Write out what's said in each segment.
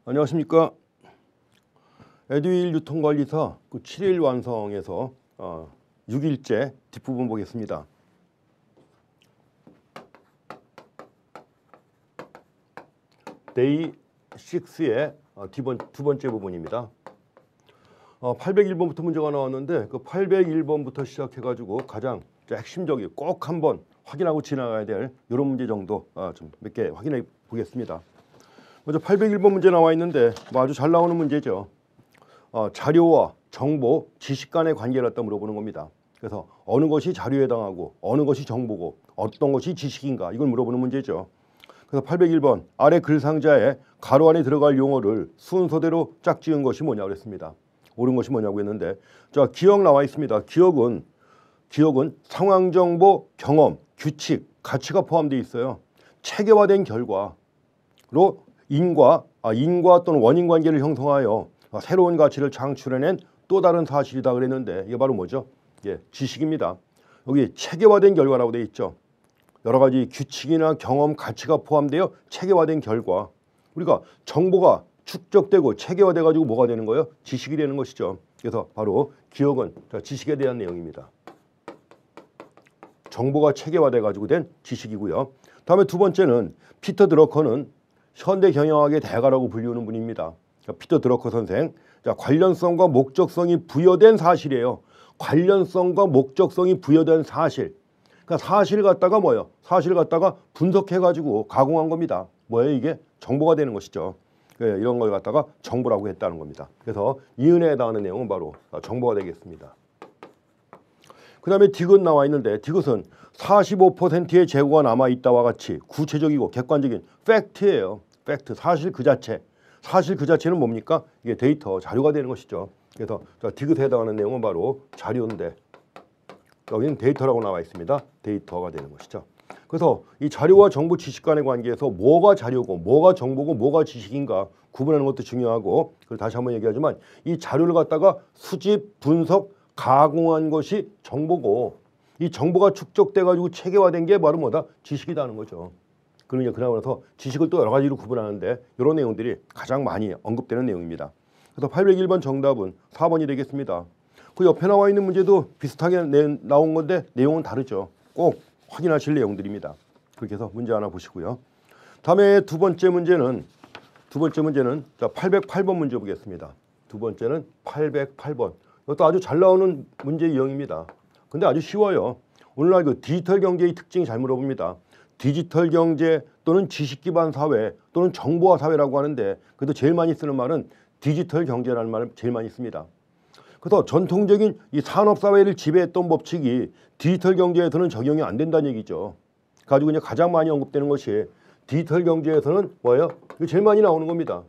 안녕하십니까. 에듀윌 유통관리사 7일 완성에서 6일째 뒷부분 보겠습니다. 데이 6의 두 번째 부분입니다. 801번부터 문제가 나왔는데 그 801번부터 시작해가지고 가장 핵심적인 꼭 한번 확인하고 지나가야 될 이런 문제 정도 좀 몇 개 확인해 보겠습니다. 먼저 801번 문제 나와 있는데 아주 잘 나오는 문제죠. 자료와 정보, 지식 간의 관계를 갖다 물어보는 겁니다. 그래서 어느 것이 자료에 해당하고 어느 것이 정보고 어떤 것이 지식인가 이걸 물어보는 문제죠. 그래서 801번 아래 글 상자에 가로 안에 들어갈 용어를 순서대로 짝지은 것이 뭐냐고 그랬습니다. 옳은 것이 뭐냐고 했는데 자, 기억 나와 있습니다. 기억은 상황 정보, 경험, 규칙, 가치가 포함되어 있어요. 체계화된 결과로 인과 또는 원인 관계를 형성하여 새로운 가치를 창출해낸 또 다른 사실이다 그랬는데 이게 바로 뭐죠? 지식입니다. 여기 체계화된 결과라고 되어 있죠. 여러 가지 규칙이나 경험, 가치가 포함되어 체계화된 결과. 우리가 정보가 축적되고 체계화돼 가지고 뭐가 되는 거예요? 지식이 되는 것이죠. 그래서 바로 기억은 지식에 대한 내용입니다. 정보가 체계화돼 가지고 된 지식이고요. 다음에 두 번째는 피터 드러커는 현대 경영학의 대가라고 불리우는 분입니다. 피터 드러커 선생. 자, 관련성과 목적성이 부여된 사실이에요. 관련성과 목적성이 부여된 사실. 그러니까 사실을 갖다가 뭐예요? 사실을 갖다가 분석해 가지고 가공한 겁니다. 뭐예요? 이게 정보가 되는 것이죠. 이런 걸 갖다가 정보라고 했다는 겁니다. 그래서 이은혜에 해당하는 내용은 바로 정보가 되겠습니다. 그 다음에 디귿 나와 있는데 디귿은 45%의 재고가 남아있다와 같이 구체적이고 객관적인 팩트예요. 팩트, 사실 그 자체. 사실 그 자체는 뭡니까? 이게 데이터, 자료가 되는 것이죠. 그래서 디귿에 해당하는 내용은 바로 자료인데 여기는 데이터라고 나와 있습니다. 데이터가 되는 것이죠. 그래서 이 자료와 정보, 지식 간의 관계에서 뭐가 자료고 뭐가 정보고 뭐가 지식인가 구분하는 것도 중요하고 그리고 다시 한번 얘기하지만 이 자료를 갖다가 수집, 분석, 가공한 것이 정보고 이 정보가 축적돼 가지고 체계화된 게 바로 뭐다? 지식이라는 거죠. 그러고 나서 지식을 또 여러 가지로 구분하는데 이런 내용들이 가장 많이 언급되는 내용입니다. 그래서 801번 정답은 4번이 되겠습니다. 그 옆에 나와 있는 문제도 비슷하게 나온 건데 내용은 다르죠. 꼭 확인하실 내용들입니다. 그렇게 해서 문제 하나 보시고요. 다음에 두 번째 문제는 자, 808번 문제 보겠습니다. 두 번째는 808번. 이것도 아주 잘 나오는 문제 유형입니다. 근데 아주 쉬워요. 오늘날 그 디지털 경제의 특징이 잘 물어봅니다. 디지털 경제 또는 지식 기반 사회 또는 정보화 사회라고 하는데 그래도 제일 많이 쓰는 말은 디지털 경제라는 말을 제일 많이 씁니다. 그래서 전통적인 이 산업 사회를 지배했던 법칙이 디지털 경제에서는 적용이 안 된다는 얘기죠. 가지고 이제 가장 많이 언급되는 것이 디지털 경제에서는 뭐예요? 이거 제일 많이 나오는 겁니다.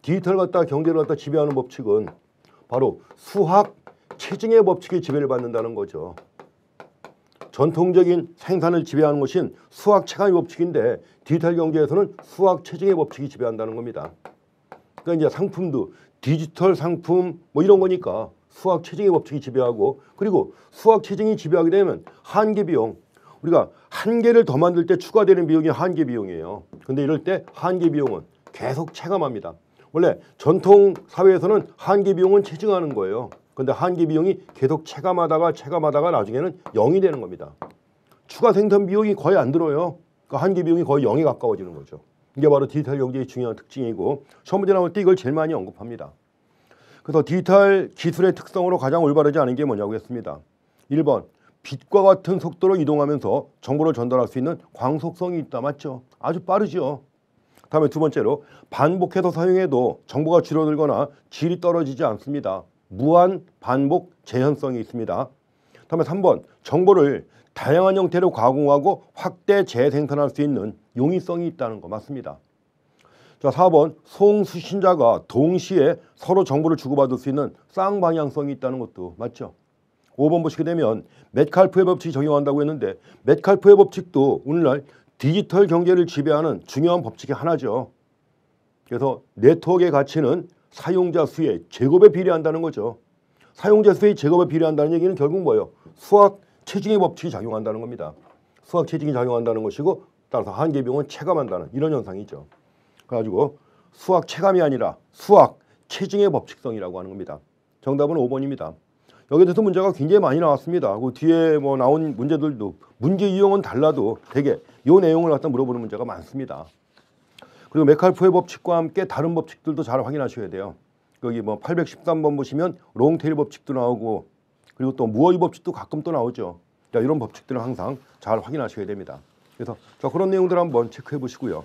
디지털 경제를 갖다 지배하는 법칙은 바로 수학 체증의 법칙에 지배를 받는다는 거죠. 전통적인 생산을 지배하는 것인 수학 체감의 법칙인데 디지털 경제에서는 수학 체증의 법칙이 지배한다는 겁니다. 그러니까 이제 상품도 디지털 상품 뭐 이런 거니까 수학 체증의 법칙이 지배하고 그리고 수학 체증이 지배하게 되면 한계 비용 우리가 한 개를 더 만들 때 추가되는 비용이 한계 비용이에요. 근데 이럴 때 한계 비용은 계속 체감합니다. 원래 전통 사회에서는 한계 비용은 체증하는 거예요. 근데 한계 비용이 계속 체감하다가 나중에는 0이 되는 겁니다. 추가 생산 비용이 거의 안 들어요. 그러니까 한계 비용이 거의 0에 가까워지는 거죠. 이게 바로 디지털 경제의 중요한 특징이고 시험 문제 나올 때 이걸 제일 많이 언급합니다. 그래서 디지털 기술의 특성으로 가장 올바르지 않은 게 뭐냐고 했습니다. 1번 빛과 같은 속도로 이동하면서 정보를 전달할 수 있는 광속성이 있다. 맞죠? 아주 빠르죠. 다음에 두 번째로 반복해서 사용해도 정보가 줄어들거나 질이 떨어지지 않습니다. 무한 반복 재현성이 있습니다. 다음에 3번 정보를 다양한 형태로 가공하고 확대 재생산할 수 있는 용이성이 있다는 거 맞습니다. 자, 4번 송수신자가 동시에 서로 정보를 주고받을 수 있는 쌍방향성이 있다는 것도 맞죠. 5번 보시게 되면 메트칼프의 법칙이 적용한다고 했는데 메트칼프의 법칙도 오늘날 디지털 경제를 지배하는 중요한 법칙의 하나죠. 그래서 네트워크의 가치는 사용자 수의 제곱에 비례한다는 거죠. 사용자 수의 제곱에 비례한다는 얘기는 결국 뭐예요? 수학 체증의 법칙이 작용한다는 겁니다. 수학 체증이 작용한다는 것이고 따라서 한계 비용은 체감한다는 이런 현상이죠. 그래가지고 수학 체감이 아니라 수학 체증의 법칙성이라고 하는 겁니다. 정답은 5번입니다. 여기에 대해서 문제가 굉장히 많이 나왔습니다. 그 뒤에 뭐 나온 문제들도 문제 유형은 달라도 되게 이 내용을 갖다 물어보는 문제가 많습니다. 그리고 메칼프의 법칙과 함께 다른 법칙들도 잘 확인하셔야 돼요. 여기 뭐 813번 보시면 롱테일 법칙도 나오고 그리고 또 무어의 법칙도 가끔 또 나오죠. 자, 이런 법칙들은 항상 잘 확인하셔야 됩니다. 그래서 자, 그런 내용들 한번 체크해 보시고요.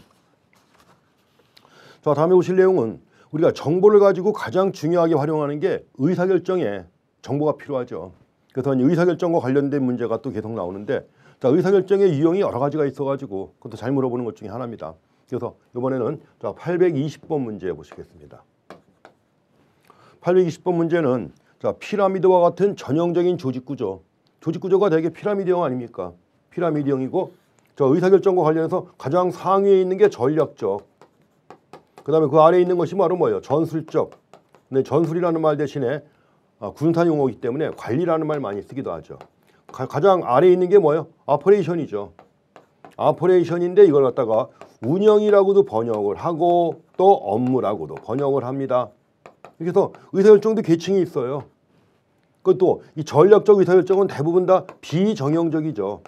자, 다음에 보실 내용은 우리가 정보를 가지고 가장 중요하게 활용하는 게 의사결정에 정보가 필요하죠. 그래서 의사결정과 관련된 문제가 또 계속 나오는데 자, 의사결정의 유형이 여러 가지가 있어가지고 그것도 잘 물어보는 것 중에 하나입니다. 그래서 이번에는 자, 820번 문제 보시겠습니다. 820번 문제는 자, 피라미드와 같은 전형적인 조직구조. 조직구조가 되게 피라미드형 아닙니까? 피라미드형이고 저 의사결정과 관련해서 가장 상위에 있는 게 전략적. 그 다음에 그 아래에 있는 것이 바로 뭐예요? 전술적. 근데 전술이라는 말 대신에 군사 용어이기 때문에 관리라는 말 많이 쓰기도 하죠. 가장 아래에 있는 게 뭐예요? 아퍼레이션이죠. 아퍼레이션인데 이걸 갖다가 운영이라고도 번역을 하고 또 업무라고도 번역을 합니다. 그래서 의사결정도 계층이 있어요. 그것도 이 전략적 의사결정은 대부분 다 비정형적이죠.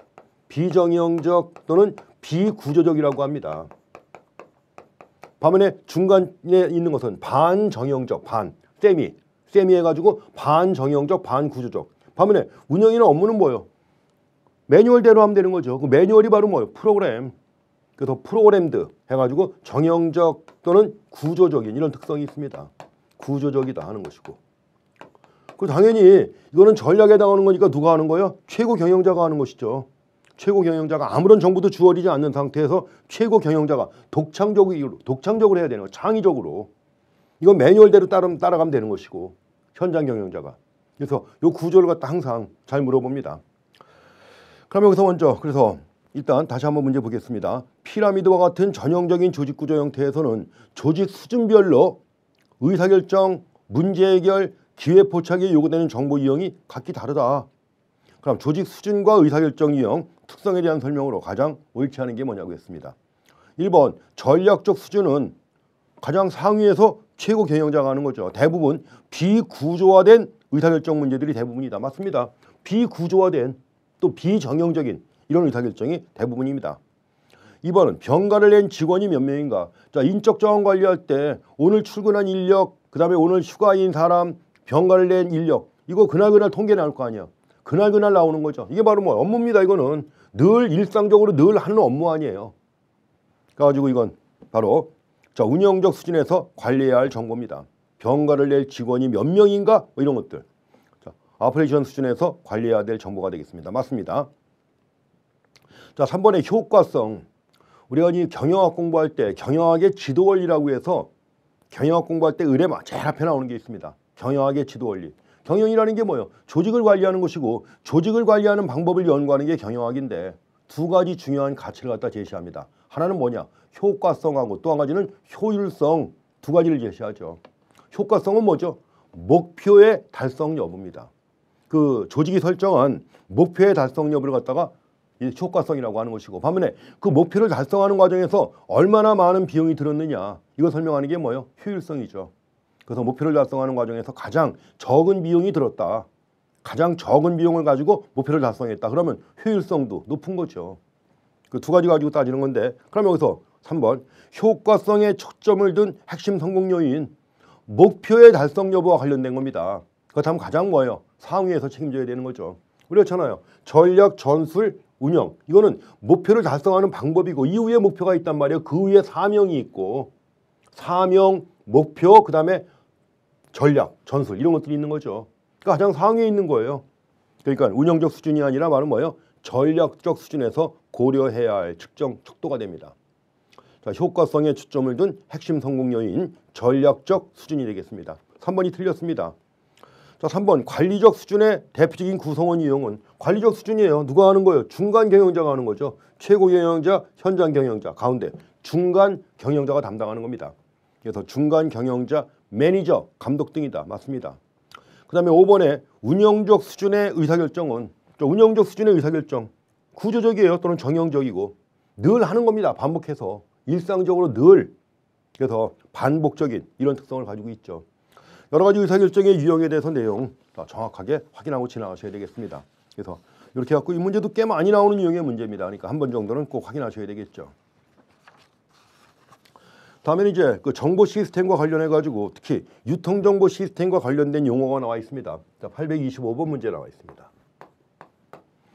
비정형적 또는 비구조적이라고 합니다. 반면에 중간에 있는 것은 반정형적, 세미 해가지고 반정형적, 반구조적. 반면에 운영이나 업무는 뭐예요? 매뉴얼대로 하면 되는 거죠. 그 매뉴얼이 바로 뭐예요? 프로그램. 그래서 프로그램드 해가지고 정형적 또는 구조적인 이런 특성이 있습니다. 구조적이다 하는 것이고. 그 당연히 이거는 전략에 해당하는 거니까 누가 하는 거예요? 최고 경영자가 하는 것이죠. 최고 경영자가 아무런 정보도 주어지지 않는 상태에서 최고 경영자가 독창적으로 해야 되는 거예요. 창의적으로. 이건 매뉴얼대로 따라가면 되는 것이고 현장 경영자가. 그래서 이 구조를 갖다 항상 잘 물어봅니다. 그럼 여기서 먼저 그래서 일단 다시 한번 문제 보겠습니다. 피라미드와 같은 전형적인 조직 구조 형태에서는 조직 수준별로 의사결정, 문제 해결, 기회 포착에 요구되는 정보 유형이 각기 다르다. 그럼 조직 수준과 의사결정 유형 특성에 대한 설명으로 가장 옳지 않은 게 뭐냐고 했습니다. 1번 전략적 수준은 가장 상위에서 최고 경영자가 하는 거죠. 대부분 비구조화된 의사결정 문제들이 대부분이다. 맞습니다. 비구조화된 또 비정형적인 이런 의사결정이 대부분입니다. 2번은 병가를 낸 직원이 몇 명인가. 자, 인적 자원 관리할 때 오늘 출근한 인력, 그 다음에 오늘 휴가인 사람, 병가를 낸 인력 이거 그날 통계 나올 거 아니야. 그날 나오는 거죠. 이게 바로 뭐 업무입니다. 이거는 늘 일상적으로 늘 하는 업무 아니에요. 그래가지고 이건 바로 자, 운영적 수준에서 관리해야 할 정보입니다. 병가를 낼 직원이 몇 명인가 뭐 이런 것들. 자, 오퍼레이션 수준에서 관리해야 될 정보가 되겠습니다. 맞습니다. 자, 3번의 효과성. 우리가 이 경영학 공부할 때 경영학의 지도 원리라고 해서 경영학 공부할 때 의뢰 제일 앞에 나오는 게 있습니다. 경영학의 지도 원리. 경영이라는 게 뭐예요? 조직을 관리하는 것이고 조직을 관리하는 방법을 연구하는 게 경영학인데 두 가지 중요한 가치를 갖다 제시합니다. 하나는 뭐냐? 효과성하고 또 한 가지는 효율성 두 가지를 제시하죠. 효과성은 뭐죠? 목표의 달성 여부입니다. 그 조직이 설정한 목표의 달성 여부를 갖다가 효과성이라고 하는 것이고 반면에 그 목표를 달성하는 과정에서 얼마나 많은 비용이 들었느냐 이걸 설명하는 게 뭐예요? 효율성이죠. 그래서 목표를 달성하는 과정에서 가장 적은 비용이 들었다. 가장 적은 비용을 가지고 목표를 달성했다. 그러면 효율성도 높은 거죠. 그 두 가지 가지고 따지는 건데 그럼 여기서 3번 효과성에 초점을 둔 핵심 성공 요인 목표의 달성 여부와 관련된 겁니다. 그렇다면 가장 뭐예요? 상위에서 책임져야 되는 거죠. 그렇잖아요. 전략, 전술, 운영 이거는 목표를 달성하는 방법이고 이후에 목표가 있단 말이에요. 그 위에 사명이 있고 사명, 목표, 그 다음에 전략, 전술 이런 것들이 있는 거죠. 그러니까 가장 상위에 있는 거예요. 그러니까 운영적 수준이 아니라 말은 뭐예요? 전략적 수준에서 고려해야 할 측정 척도가 됩니다. 자, 효과성에 초점을 둔 핵심 성공 요인 전략적 수준이 되겠습니다. 3번이 틀렸습니다. 자, 3번 관리적 수준의 대표적인 구성원 유형은 관리적 수준이에요. 누가 하는 거예요? 중간 경영자가 하는 거죠. 최고 경영자, 현장 경영자 가운데 중간 경영자가 담당하는 겁니다. 그래서 중간 경영자, 매니저, 감독 등이다. 맞습니다. 그 다음에 5번에 운영적 수준의 의사결정은 운영적 수준의 의사결정 구조적이에요. 또는 정형적이고 늘 하는 겁니다. 반복해서 일상적으로 늘 그래서 반복적인 이런 특성을 가지고 있죠. 여러 가지 의사결정의 유형에 대해서 내용 정확하게 확인하고 지나가셔야 되겠습니다. 그래서 이렇게 갖고 이 문제도 꽤 많이 나오는 유형의 문제입니다. 그러니까 한 번 정도는 꼭 확인하셔야 되겠죠. 다음에는 이제 그 정보 시스템과 관련해 가지고 특히 유통정보 시스템과 관련된 용어가 나와 있습니다. 825번 문제 나와 있습니다.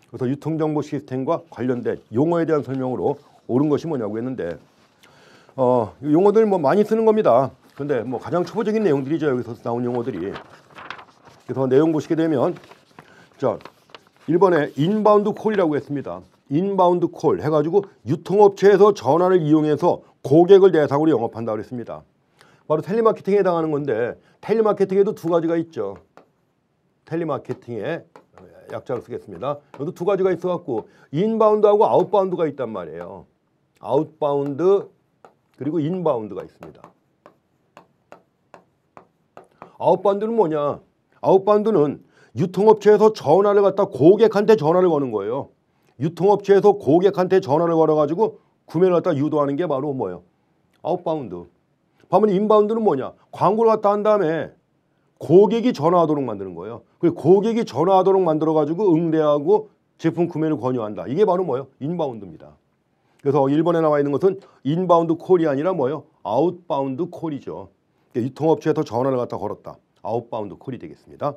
그래서 유통정보 시스템과 관련된 용어에 대한 설명으로 옳은 것이 뭐냐고 했는데 용어들 뭐 많이 쓰는 겁니다. 근데 뭐 가장 초보적인 내용들이죠. 여기서 나온 용어들이. 그래서 내용 보시게 되면 자 1번에 인바운드 콜이라고 했습니다. 인바운드 콜 해가지고 유통업체에서 전화를 이용해서 고객을 대상으로 영업한다고 그랬습니다. 바로 텔레마케팅에 해당하는 건데 텔레마케팅에도 두 가지가 있죠. 텔레마케팅에 약자로 쓰겠습니다. 여기도 두 가지가 있어갖고 인바운드하고 아웃바운드가 있단 말이에요. 아웃바운드 그리고 인바운드가 있습니다. 아웃바운드는 뭐냐? 아웃바운드는 유통업체에서 전화를 갖다 고객한테 전화를 거는 거예요. 유통업체에서 고객한테 전화를 걸어가지고 구매를 갖다 유도하는 게 바로 뭐예요? 아웃바운드. 반면에 인바운드는 뭐냐? 광고를 갖다 한 다음에 고객이 전화하도록 만드는 거예요. 그리고 고객이 전화하도록 만들어가지고 응대하고 제품 구매를 권유한다. 이게 바로 뭐예요? 인바운드입니다. 그래서 1번에 나와 있는 것은 인바운드 콜이 아니라 뭐예요? 아웃바운드 콜이죠. 유통업체에서 전화를 갖다 걸었다. 아웃바운드 콜이 되겠습니다.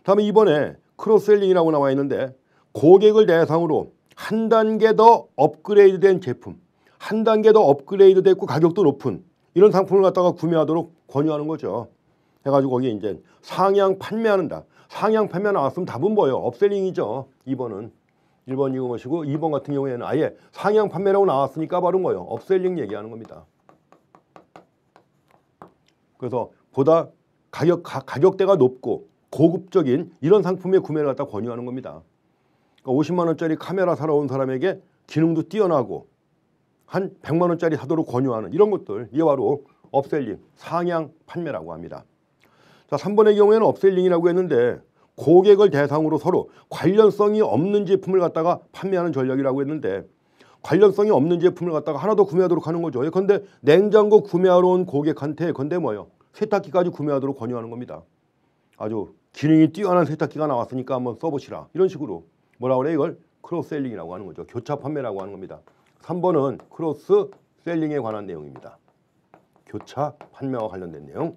다음에 2번에 크로스셀링이라고 나와 있는데 고객을 대상으로 한 단계 더 업그레이드된 제품, 한 단계 더 업그레이드 됐고 가격도 높은 이런 상품을 갖다가 구매하도록 권유하는 거죠. 해가지고 거기에 이제 상향 판매한다. 상향 판매 나왔으면 답은 뭐예요? 업셀링이죠. 2번은. 1번 이거 보시고 2번 같은 경우에는 아예 상향 판매라고 나왔으니까 바로 뭐예요? 업셀링 얘기하는 겁니다. 그래서 보다 가격대가 높고 고급적인 이런 상품의 구매를 갖다 권유하는 겁니다. 그러니까 50만 원짜리 카메라 사러 온 사람에게 기능도 뛰어나고 한 100만 원짜리 사도록 권유하는 이런 것들 이게 바로 업셀링, 상향 판매라고 합니다. 자, 3번의 경우에는 업셀링이라고 했는데 고객을 대상으로 서로 관련성이 없는 제품을 갖다가 판매하는 전략이라고 했는데 관련성이 없는 제품을 갖다가 하나 더 구매하도록 하는 거죠. 예컨대 냉장고 구매하러 온 고객한테 예컨대 뭐예요? 세탁기까지 구매하도록 권유하는 겁니다. 아주 기능이 뛰어난 세탁기가 나왔으니까 한번 써보시라. 이런 식으로 뭐라고 그래? 이걸 크로스셀링이라고 하는 거죠. 교차 판매라고 하는 겁니다. 3번은 크로스셀링에 관한 내용입니다. 교차 판매와 관련된 내용.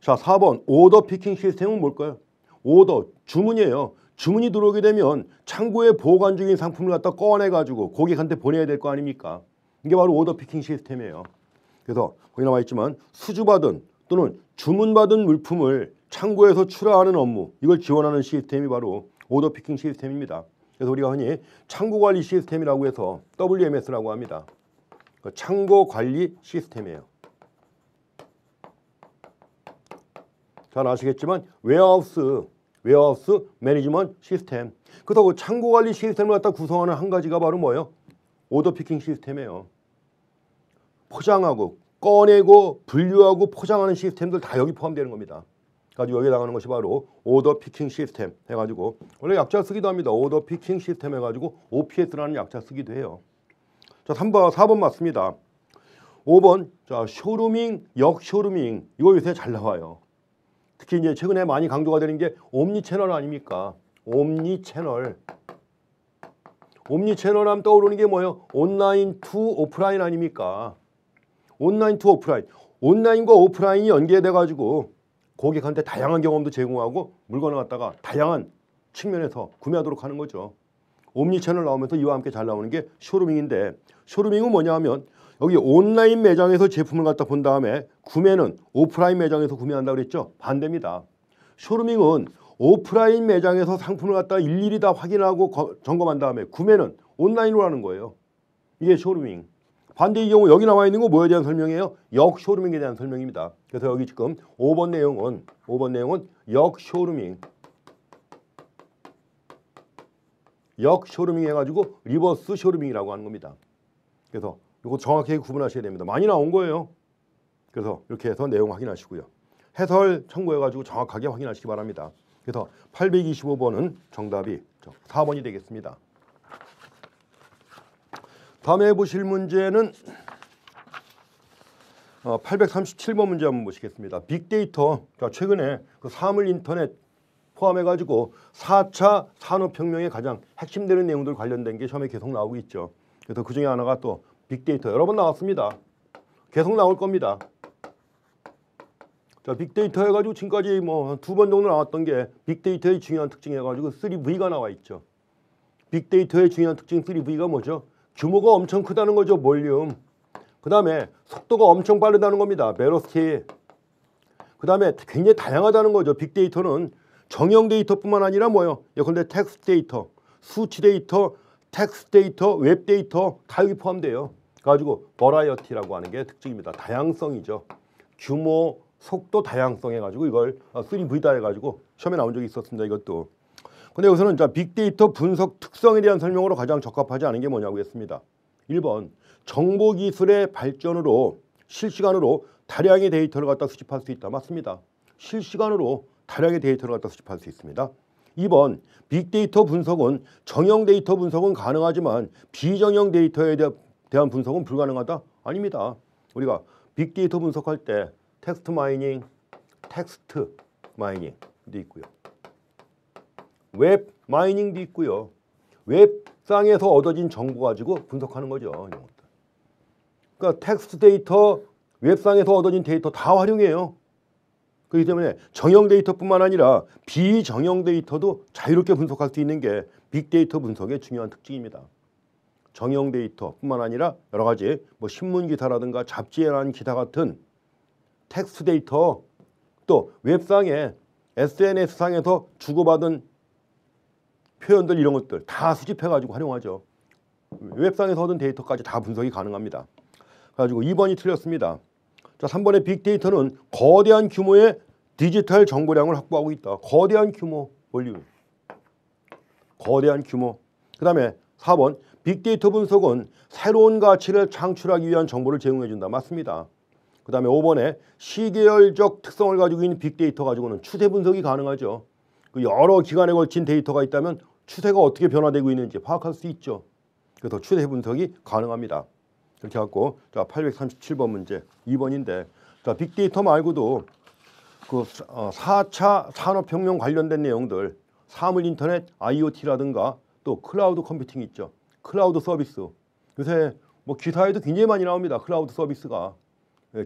자, 4번 오더 피킹 시스템은 뭘까요? 오더, 주문이에요. 주문이 들어오게 되면 창고에 보관 중인 상품을 갖다 꺼내가지고 고객한테 보내야 될 거 아닙니까? 이게 바로 오더 피킹 시스템이에요. 그래서 거기 나와 있지만 수주받은 또는 주문받은 물품을 창고에서 출하하는 업무 이걸 지원하는 시스템이 바로 오더 피킹 시스템입니다. 그래서 우리가 흔히 창고 관리 시스템이라고 해서 WMS라고 합니다. 창고 관리 시스템이에요. 잘 아시겠지만 웨어하우스 매니지먼트 시스템. 그래서 그 창고 관리 시스템을 갖다 구성하는 한 가지가 바로 뭐예요? 오더 피킹 시스템이에요. 포장하고 꺼내고 분류하고 포장하는 시스템들 다 여기 포함되는 겁니다. 가지고 여기에 나가는 것이 바로 오더 피킹 시스템 해가지고 원래 약자 쓰기도 합니다. 오더 피킹 시스템 해가지고 OPS라는 약자 쓰기도 해요. 자, 4번 맞습니다. 5번 자 쇼루밍, 역쇼루밍 이거 요새 잘 나와요. 특히 이제 최근에 많이 강조가 되는 게 옴니 채널 아닙니까? 옴니 채널. 옴니 채널 하면 떠오르는 게 뭐예요? 온라인 투 오프라인 아닙니까? 온라인 투 오프라인. 온라인과 오프라인이 연계돼 가지고 고객한테 다양한 경험도 제공하고 물건을 갖다가 다양한 측면에서 구매하도록 하는 거죠. 옴니 채널 나오면서 이와 함께 잘 나오는 게 쇼루밍인데 쇼루밍은 뭐냐 하면 여기 온라인 매장에서 제품을 갖다 본 다음에 구매는 오프라인 매장에서 구매한다고 그랬죠? 반대입니다. 쇼루밍은 오프라인 매장에서 상품을 갖다 일일이 다 확인하고 점검한 다음에 구매는 온라인으로 하는 거예요. 이게 쇼루밍. 반대의 경우 여기 나와 있는 거 뭐에 대한 설명이에요? 역쇼루밍에 대한 설명입니다. 그래서 여기 지금 5번 내용은 역쇼루밍. 역쇼루밍 해가지고 리버스 쇼루밍이라고 하는 겁니다. 그래서 이거 정확하게 구분하셔야 됩니다. 많이 나온 거예요. 그래서 이렇게 해서 내용 확인하시고요. 해설 참고해가지고 정확하게 확인하시기 바랍니다. 그래서 825번은 정답이 4번이 되겠습니다. 다음에 보실 문제는 837번 문제 한번 보시겠습니다. 빅데이터. 자, 최근에 그 사물 인터넷 포함해가지고 4차 산업혁명에 가장 핵심되는 내용들 관련된 게 시험에 계속 나오고 있죠. 그래서 그 중에 하나가 또 빅데이터. 여러 번 나왔습니다. 계속 나올 겁니다. 자, 빅데이터 해가지고 지금까지 뭐 2번 정도 나왔던 게 빅데이터의 중요한 특징 해가지고 3V가 나와 있죠. 빅데이터의 중요한 특징 3V가 뭐죠? 규모가 엄청 크다는 거죠. 볼륨. 그 다음에 속도가 엄청 빠르다는 겁니다. 벨로시티. 그 다음에 굉장히 다양하다는 거죠. 빅데이터는 정형 데이터뿐만 아니라 뭐예요? 예컨대 텍스트 데이터, 수치 데이터, 텍스트 데이터, 웹 데이터 다 여기 포함돼요. 그래가지고 버라이어티라고 하는 게 특징입니다. 다양성이죠. 규모, 속도, 다양성 해가지고 이걸 3V다 해가지고 시험에 나온 적이 있었습니다. 이것도. 근데 여기서는 자, 빅데이터 분석 특성에 대한 설명으로 가장 적합하지 않은 게 뭐냐고 했습니다. 1번 정보기술의 발전으로 실시간으로 다량의 데이터를 갖다 수집할 수 있다. 맞습니다. 실시간으로 다량의 데이터를 갖다 수집할 수 있습니다. 2번 빅데이터 분석은 정형 데이터 분석은 가능하지만 비정형 데이터에 대한 분석은 불가능하다? 아닙니다. 우리가 빅데이터 분석할 때 텍스트 마이닝, 텍스트 마이닝도 있고요. 웹 마이닝도 있고요. 웹상에서 얻어진 정보 가지고 분석하는 거죠. 이런 것들. 그러니까 텍스트 데이터, 웹상에서 얻어진 데이터 다 활용해요. 그렇기 때문에 정형 데이터뿐만 아니라 비정형 데이터도 자유롭게 분석할 수 있는 게 빅데이터 분석의 중요한 특징입니다. 정형 데이터뿐만 아니라 여러 가지 뭐 신문 기사라든가 잡지에 난 기사 같은 텍스트 데이터, 또 웹상에 SNS상에서 주고받은 표현들 이런 것들 다 수집해가지고 활용하죠. 웹상에서 얻은 데이터까지 다 분석이 가능합니다. 그래가지고 2번이 틀렸습니다. 자, 3번의 빅데이터는 거대한 규모의 디지털 정보량을 확보하고 있다. 거대한 규모, 볼륨. 거대한 규모. 그 다음에 4번 빅데이터 분석은 새로운 가치를 창출하기 위한 정보를 제공해준다. 맞습니다. 그 다음에 5번에 시계열적 특성을 가지고 있는 빅데이터 가지고는 추세 분석이 가능하죠. 그 여러 기간에 걸친 데이터가 있다면 추세가 어떻게 변화되고 있는지 파악할 수 있죠. 그래서 추세 분석이 가능합니다. 이렇게 갖고 자 837번 문제 2번인데 자 빅데이터 말고도 그 4차 산업혁명 관련된 내용들 사물 인터넷, IoT라든가 또 클라우드 컴퓨팅 있죠. 클라우드 서비스. 요새 뭐 기사에도 굉장히 많이 나옵니다. 클라우드 서비스가.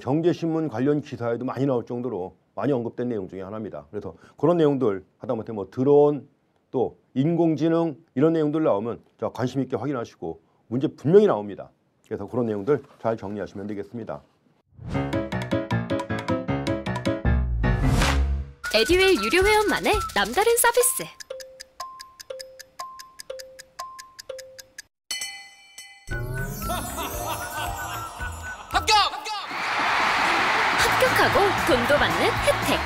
경제신문 관련 기사에도 많이 나올 정도로 많이 언급된 내용 중에 하나입니다. 그래서 그런 내용들 하다못해 뭐 드론 또 인공지능 이런 내용들 나오면 자 관심 있게 확인하시고 문제 분명히 나옵니다. 그래서 그런 내용들 잘 정리하시면 되겠습니다. 에듀윌 유료 회원만의 남다른 서비스. 합격하고 돈도 받는 혜택.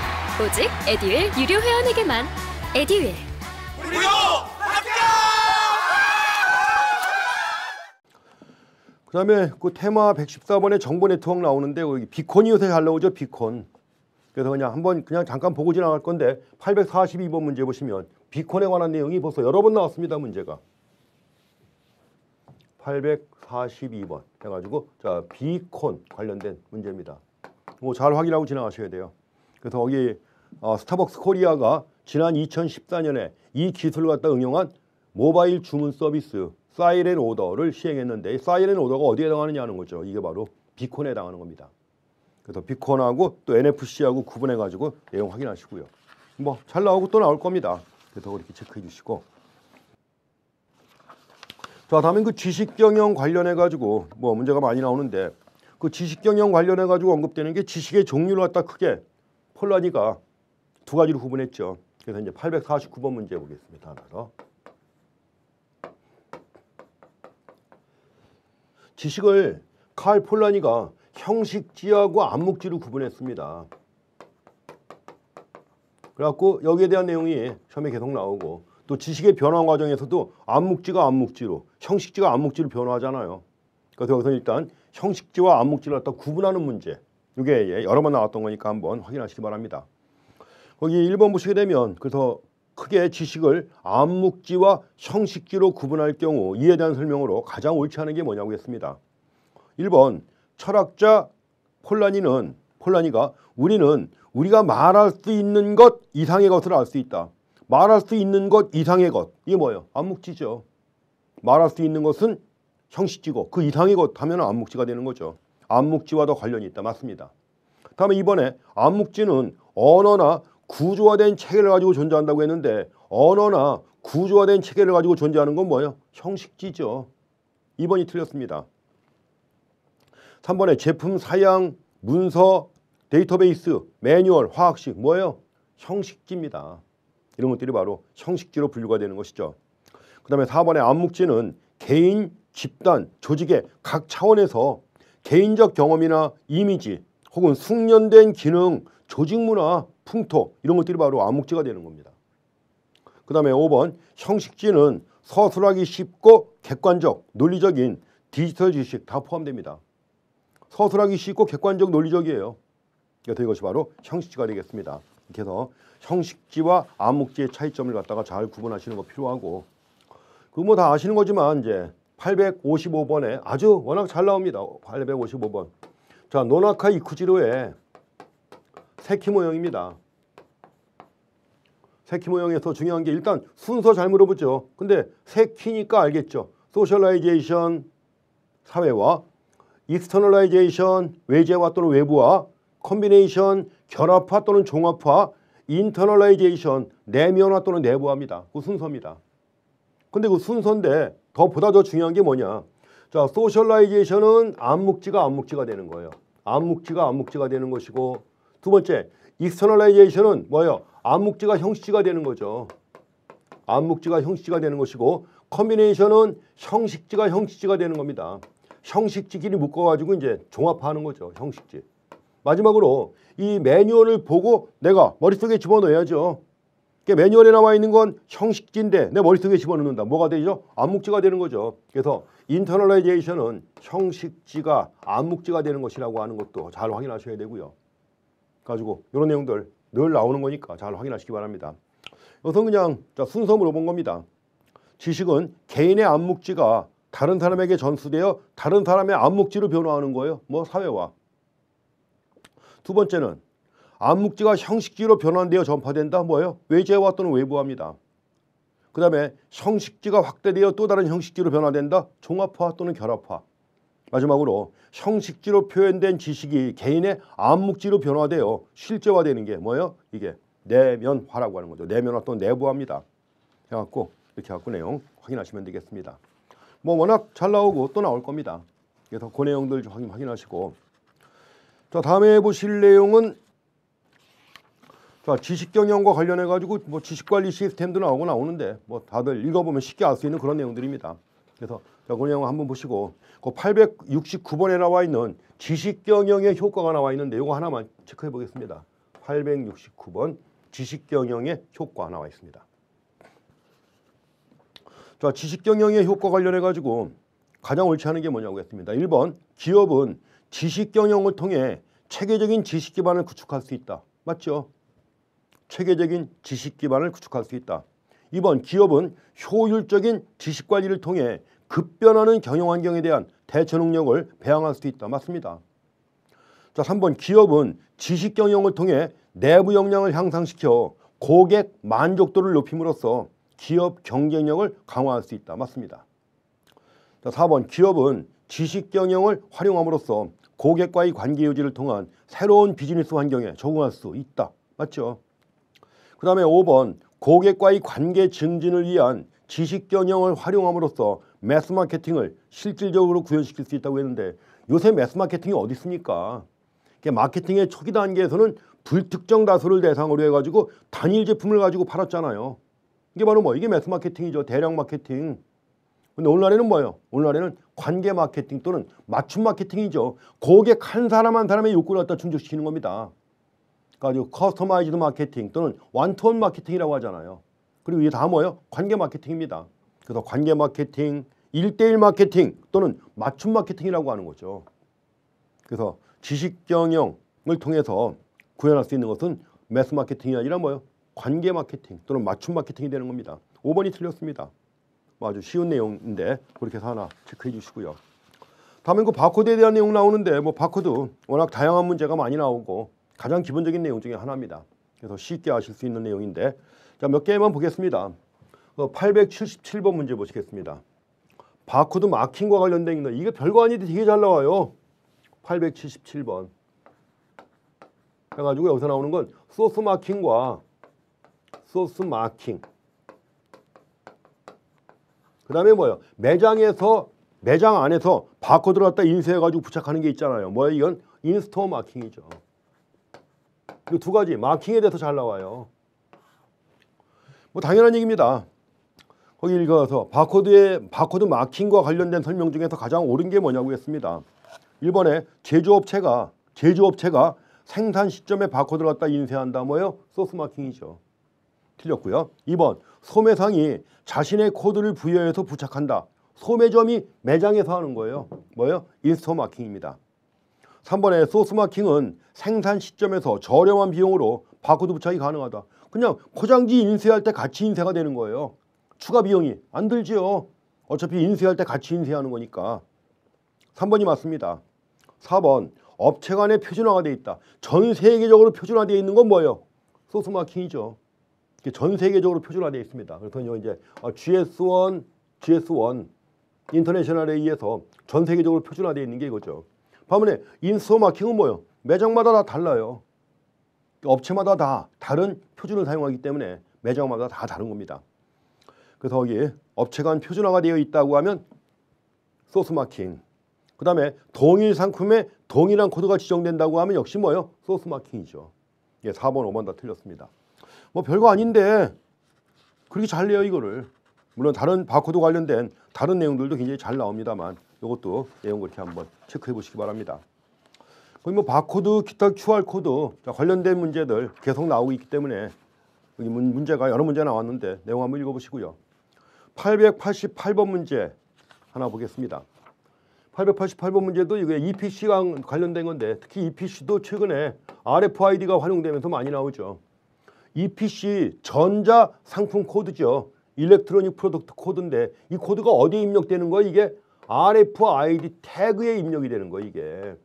오직 에듀윌 유료 회원에게만. 에듀윌. 무료 합격! 그 다음에 그 테마 114번에 정보 네트워크 나오는데 여기 비콘이 요새 잘 나오죠. 비콘. 그래서 그냥 한번 그냥 잠깐 보고 지나갈 건데 842번 문제 보시면 비콘에 관한 내용이 벌써 여러 번 나왔습니다. 문제가 842번 해가지고 자 비콘 관련된 문제입니다. 잘 확인하고 지나가셔야 돼요. 그래서 거기 스타벅스 코리아가 지난 2014년에 이 기술을 갖다 응용한 모바일 주문 서비스 사이렌 오더를 시행했는데 사이렌 오더가 어디에 해당하느냐 하는 거죠. 이게 바로 비콘에 해당하는 겁니다. 그래서 비콘하고 또 NFC하고 구분해가지고 내용 확인하시고요. 뭐 잘 나오고 또 나올 겁니다. 그래서 그렇게 체크해 주시고. 자, 다음엔 그 지식경영 관련해가지고 뭐 문제가 많이 나오는데 그 지식경영 관련해가지고 언급되는 게 지식의 종류를 갖다 크게 폴라니가 두 가지로 구분했죠. 그래서 이제 849번 문제 보겠습니다. 하나서. 지식을 칼 폴라니가 형식지하고 암묵지로 구분했습니다. 그래갖고 여기에 대한 내용이 시험에 계속 나오고 또 지식의 변화 과정에서도 암묵지가 암묵지로, 형식지가 암묵지로 변화하잖아요. 그래서 여기서 일단 형식지와 암묵지를 갖다 구분하는 문제. 이게 여러 번 나왔던 거니까 한번 확인하시기 바랍니다. 거기 1번 보시게 되면 그래서 크게 지식을 암묵지와 형식지로 구분할 경우 이에 대한 설명으로 가장 옳지 않은 게 뭐냐고 했습니다. 1번 철학자 폴라니가 우리가 말할 수 있는 것 이상의 것을 알 수 있다. 말할 수 있는 것 이상의 것. 이게 뭐예요? 암묵지죠. 말할 수 있는 것은 형식지고 그 이상의 것 하면 암묵지가 되는 거죠. 암묵지와도 관련이 있다. 맞습니다. 다음에 이번에 암묵지는 언어나 구조화된 체계를 가지고 존재한다고 했는데 언어나 구조화된 체계를 가지고 존재하는 건 뭐예요? 형식지죠. 2번이 틀렸습니다. 3번에 제품 사양, 문서, 데이터베이스, 매뉴얼, 화학식 뭐예요? 형식지입니다. 이런 것들이 바로 형식지로 분류가 되는 것이죠. 그 다음에 4번의 암묵지는 개인, 집단, 조직의 각 차원에서 개인적 경험이나 이미지 혹은 숙련된 기능, 조직 문화, 풍토 이런 것들이 바로 암묵지가 되는 겁니다. 그 다음에 5번 형식지는 서술하기 쉽고 객관적, 논리적인 디지털 지식 다 포함됩니다. 서술하기 쉽고 객관적, 논리적이에요. 그래서 이것이 바로 형식지가 되겠습니다. 이렇게 해서 형식지와 암묵지의 차이점을 갖다가 잘 구분하시는 거 필요하고 그 뭐 다 아시는 거지만 이제 855번에 아주 워낙 잘 나옵니다. 855번. 자, 노나카 이쿠지로의 새키 모형입니다. 새키 모형에서 중요한 게 일단 순서 잘 물어보죠. 근데 새키니까 알겠죠. 소셜라이제이션, 사회화, 익스터널라이제이션, 외제화 또는 외부화, 컴비네이션, 결합화 또는 종합화, 인터널라이제이션, 내면화 또는 내부화입니다. 그 순서입니다. 근데 그 순서인데 보다 더 중요한 게 뭐냐. 자, 소셜라이제이션은 암묵지가 되는 거예요. 암묵지가 되는 것이고 두 번째, 익스터널라이제이션은 뭐예요? 암묵지가 형식지가 되는 거죠. 암묵지가 형식지가 되는 것이고 컴비네이션은 형식지가 되는 겁니다. 형식지끼리 묶어가지고 이제 종합화하는 거죠. 형식지. 마지막으로 이 매뉴얼을 보고 내가 머릿속에 집어넣어야죠. 매뉴얼에 나와 있는 건 형식지인데 내 머릿속에 집어넣는다. 뭐가 되죠? 암묵지가 되는 거죠. 그래서 인터널라이제이션은 형식지가 암묵지가 되는 것이라고 하는 것도 잘 확인하셔야 되고요. 가지고 이런 내용들 늘 나오는 거니까 잘 확인하시기 바랍니다. 우선 그냥 순서 물어본 겁니다. 지식은 개인의 암묵지가 다른 사람에게 전수되어 다른 사람의 암묵지로 변화하는 거예요. 뭐 사회화. 두 번째는 암묵지가 형식지로 변환되어 전파된다. 뭐예요? 외제화 또는 외부화입니다. 그 다음에 형식지가 확대되어 또 다른 형식지로 변화된다. 종합화 또는 결합화. 마지막으로 형식지로 표현된 지식이 개인의 암묵지로 변화되어 실제화되는 게 뭐예요? 이게 내면화라고 하는 거죠. 내면화 또는 내부화입니다. 해갖고 이렇게 갖고 내용 확인하시면 되겠습니다. 뭐 워낙 잘 나오고 또 나올 겁니다. 그래서 그 내용들 좀 확인하시고 자, 다음에 보실 내용은 자, 지식경영과 관련해 가지고 뭐 지식관리 시스템도 나오는데 뭐 다들 읽어보면 쉽게 알 수 있는 그런 내용들입니다. 그래서 자, 그 내용 한번 보시고 그 869번에 나와 있는 지식경영의 효과가 나와 있는데 이거 하나만 체크해 보겠습니다. 869번 지식경영의 효과 나와 있습니다. 자, 지식경영의 효과 관련해 가지고 가장 옳지 않은 게 뭐냐고 했습니다. 1번 기업은 지식경영을 통해 체계적인 지식 기반을 구축할 수 있다. 맞죠? 체계적인 지식 기반을 구축할 수 있다. 2번 기업은 효율적인 지식 관리를 통해 급변하는 경영 환경에 대한 대처 능력을 배양할 수 있다. 맞습니다. 자, 3번 기업은 지식 경영을 통해 내부 역량을 향상시켜 고객 만족도를 높임으로써 기업 경쟁력을 강화할 수 있다. 맞습니다. 자, 4번 기업은 지식 경영을 활용함으로써 고객과의 관계 유지를 통한 새로운 비즈니스 환경에 적응할 수 있다. 맞죠? 그 다음에 5번 고객과의 관계 증진을 위한 지식 경영을 활용함으로써 매스 마케팅을 실질적으로 구현시킬 수 있다고 했는데 요새 매스 마케팅이 어디 있습니까? 마케팅의 초기 단계에서는 불특정 다수를 대상으로 해가지고 단일 제품을 가지고 팔았잖아요. 이게 바로 뭐 이게 매스 마케팅이죠. 대량 마케팅. 근데 오늘날에는 뭐예요? 오늘날에는 관계 마케팅 또는 맞춤 마케팅이죠. 고객 한 사람 한 사람의 욕구를 갖다 충족시키는 겁니다. 그러니까 커스터마이즈드 마케팅 또는 원투원 마케팅이라고 하잖아요. 그리고 이게 다 뭐예요? 관계 마케팅입니다. 그래서 관계 마케팅, 1대1 마케팅 또는 맞춤 마케팅이라고 하는 거죠. 그래서 지식 경영을 통해서 구현할 수 있는 것은 매스 마케팅이 아니라 뭐예요? 관계 마케팅 또는 맞춤 마케팅이 되는 겁니다. 5번이 틀렸습니다. 아주 쉬운 내용인데 그렇게 해서 하나 체크해 주시고요. 다음에 그 바코드에 대한 내용 나오는데 뭐 바코드 워낙 다양한 문제가 많이 나오고 가장 기본적인 내용 중에 하나입니다. 그래서 쉽게 아실 수 있는 내용인데 자, 몇 개만 보겠습니다. 877번 문제 보시겠습니다. 바코드 마킹과 관련된 거 이게 별거 아닌데 되게 잘 나와요. 877번 해가지고 여기서 나오는 건 소스 마킹과 소스 마킹 그 다음에 뭐예요? 매장 안에서 바코드를 갖다 인쇄해가지고 부착하는 게 있잖아요. 뭐예요? 이건 인스토어 마킹이죠. 이 두 가지 마킹에 대해서 잘 나와요. 뭐 당연한 얘기입니다. 거기 읽어서 바코드 마킹과 관련된 설명 중에서 가장 옳은 게 뭐냐고 했습니다. 1번에 제조업체가 생산 시점에 바코드를 갖다 인쇄한다. 뭐예요? 소스 마킹이죠. 틀렸고요. 2번 소매상이 자신의 코드를 부여해서 부착한다. 소매점이 매장에서 하는 거예요. 뭐예요? 인스토어 마킹입니다. 3번에 소스 마킹은 생산 시점에서 저렴한 비용으로 바코드 부착이 가능하다. 그냥 포장지 인쇄할 때 같이 인쇄가 되는 거예요. 추가 비용이 안 들지요. 어차피 인쇄할 때 같이 인쇄하는 거니까. 3번이 맞습니다. 4번 업체 간에 표준화가 돼 있다. 전 세계적으로 표준화되어 있는 건 뭐예요? 소스 마킹이죠. 전 세계적으로 표준화되어 있습니다. 그래서 이제 GS1 인터내셔널에 의해서 전 세계적으로 표준화되어 있는 게 이거죠. 반면에 인스토어 마킹은 뭐예요? 매장마다 다 달라요. 업체마다 다 다른 표준을 사용하기 때문에 매장마다 다 다른 겁니다. 그래서 여기 업체 간 표준화가 되어 있다고 하면 소스 마킹. 그 다음에 동일 상품에 동일한 코드가 지정된다고 하면 역시 뭐예요? 소스 마킹이죠. 예, 4번, 5번 다 틀렸습니다. 뭐 별거 아닌데 그렇게 잘 내요 이거를. 물론 다른 바코드 관련된 다른 내용들도 굉장히 잘 나옵니다만 이것도 내용 그렇게 한번 체크해 보시기 바랍니다. 거기 뭐 바코드, 기타 QR코드 관련된 문제들 계속 나오고 있기 때문에 여기 문제가 여러 문제 나왔는데 내용 한번 읽어보시고요. 888번 문제 하나 보겠습니다. 888번 문제도 이게 EPC가 관련된 건데 특히 EPC도 최근에 RFID가 활용되면서 많이 나오죠. EPC 전자 상품 코드죠. 일렉트로닉 프로덕트 코드인데 이 코드가 어디에 입력되는 거예요? 이게 RFID 태그에 입력이 되는 거예요. 이게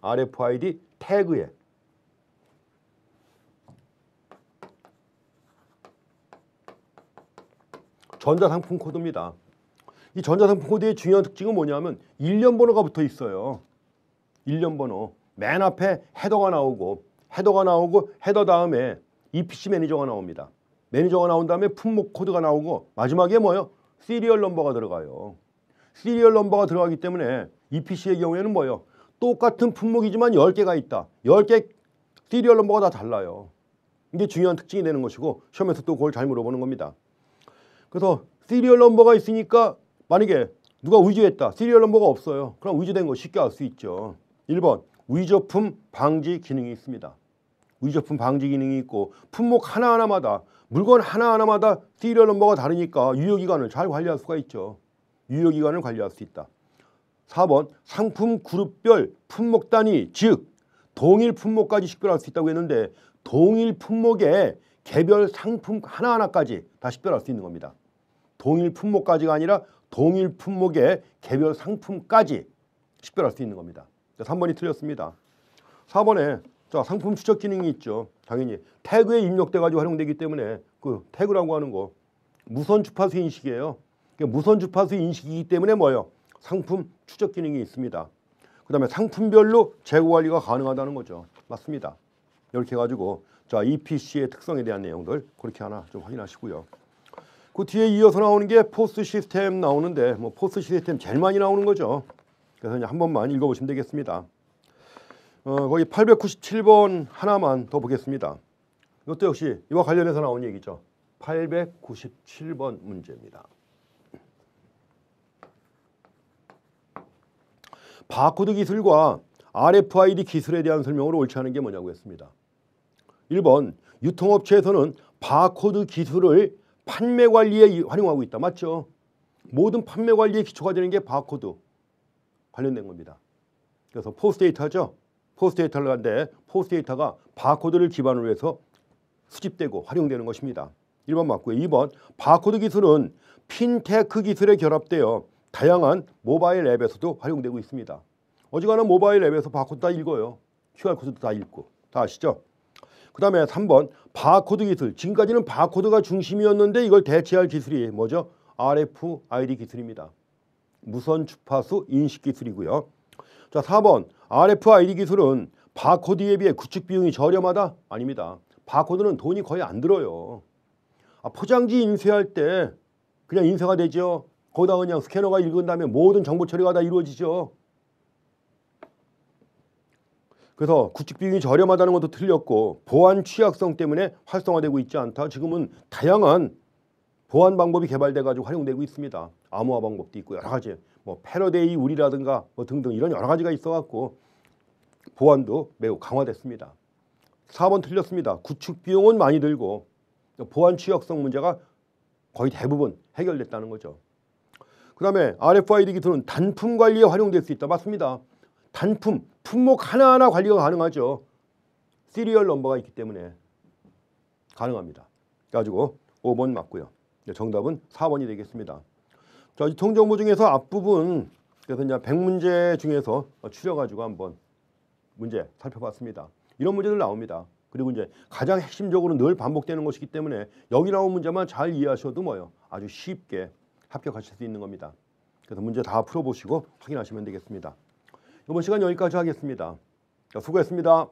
RFID 태그에. 전자상품 코드입니다. 이 전자상품 코드의 중요한 특징은 뭐냐면 일련 번호가 붙어 있어요. 일련 번호. 맨 앞에 헤더가 나오고 헤더 다음에 EPC 매니저가 나옵니다. 매니저가 나온 다음에 품목 코드가 나오고 마지막에 뭐예요? 시리얼 넘버가 들어가요. 시리얼 넘버가 들어가기 때문에 EPC의 경우에는 뭐예요? 똑같은 품목이지만 10개가 있다. 10개 시리얼 넘버가 다 달라요. 이게 중요한 특징이 되는 것이고 시험에서 또 그걸 잘 물어보는 겁니다. 그래서 시리얼 넘버가 있으니까 만약에 누가 위조했다. 시리얼 넘버가 없어요. 그럼 위조된 거 쉽게 알 수 있죠. 1번 위조품 방지 기능이 있습니다. 위조품 방지 기능이 있고 품목 하나하나마다 물건 하나하나마다 시리얼 넘버가 다르니까 유효기간을 잘 관리할 수가 있죠. 유효기간을 관리할 수 있다. 4번 상품 그룹별 품목 단위 즉 동일 품목까지 식별할 수 있다고 했는데 동일 품목의 개별 상품 하나하나까지 다 식별할 수 있는 겁니다. 동일 품목까지가 아니라 동일 품목의 개별 상품까지 식별할 수 있는 겁니다. 3번이 틀렸습니다. 4번에 자, 상품 추적 기능이 있죠. 당연히 태그에 입력돼가지고 활용되기 때문에 그 태그라고 하는 거 무선 주파수 인식이에요. 무선 주파수 인식이기 때문에 뭐예요? 상품 추적 기능이 있습니다. 그 다음에 상품별로 재고 관리가 가능하다는 거죠. 맞습니다. 이렇게 해가지고 자 EPC의 특성에 대한 내용들 그렇게 하나 좀 확인하시고요. 그 뒤에 이어서 나오는 게 포스 시스템 나오는데 뭐 포스 시스템 제일 많이 나오는 거죠. 그래서 이제 한 번만 읽어보시면 되겠습니다. 거기 897번 하나만 더 보겠습니다. 이것도 역시 이와 관련해서 나온 얘기죠. 897번 문제입니다. 바코드 기술과 RFID 기술에 대한 설명으로 옳지 않은 게 뭐냐고 했습니다. 1번 유통업체에서는 바코드 기술을 판매 관리에 활용하고 있다. 맞죠? 모든 판매 관리의 기초가 되는 게 바코드 관련된 겁니다. 그래서 포스데이터죠. 포스데이터를 하는데 포스데이터가 바코드를 기반으로 해서 수집되고 활용되는 것입니다. 1번 맞고요. 2번 바코드 기술은 핀테크 기술에 결합되어 다양한 모바일 앱에서도 활용되고 있습니다. 어지간한 모바일 앱에서 바코드 다 읽어요. QR코드도 다 읽고. 다 아시죠? 그 다음에 3번 바코드 기술. 지금까지는 바코드가 중심이었는데 이걸 대체할 기술이 뭐죠? RFID 기술입니다. 무선 주파수 인식 기술이고요. 자, 4번 RFID 기술은 바코드에 비해 구축 비용이 저렴하다? 아닙니다. 바코드는 돈이 거의 안 들어요. 포장지 인쇄할 때 그냥 인쇄가 되죠. 거기다 그냥 스캐너가 읽은 다음에 모든 정보 처리가 다 이루어지죠. 그래서 구축 비용이 저렴하다는 것도 틀렸고 보안 취약성 때문에 활성화되고 있지 않다. 지금은 다양한 보안 방법이 개발돼 가지고 활용되고 있습니다. 암호화 방법도 있고 여러 가지 뭐 패러데이 울이라든가 뭐 등등 이런 여러 가지가 있어 갖고 보안도 매우 강화됐습니다. 4번 틀렸습니다. 구축 비용은 많이 들고 보안 취약성 문제가 거의 대부분 해결됐다는 거죠. 그 다음에 RFID 기술은 단품 관리에 활용될 수 있다. 맞습니다. 단품, 품목 하나하나 관리가 가능하죠. 시리얼 넘버가 있기 때문에 가능합니다. 그래가지고 5번 맞고요. 정답은 4번이 되겠습니다. 자, 이 통정보 중에서 앞부분 그래서 이제 100문제 중에서 추려가지고 한번 문제 살펴봤습니다. 이런 문제들 나옵니다. 그리고 이제 가장 핵심적으로 늘 반복되는 것이기 때문에 여기 나온 문제만 잘 이해하셔도 뭐요? 아주 쉽게 합격하실 수 있는 겁니다. 그래서 문제 다 풀어보시고 확인하시면 되겠습니다. 이번 시간 여기까지 하겠습니다. 자, 수고했습니다.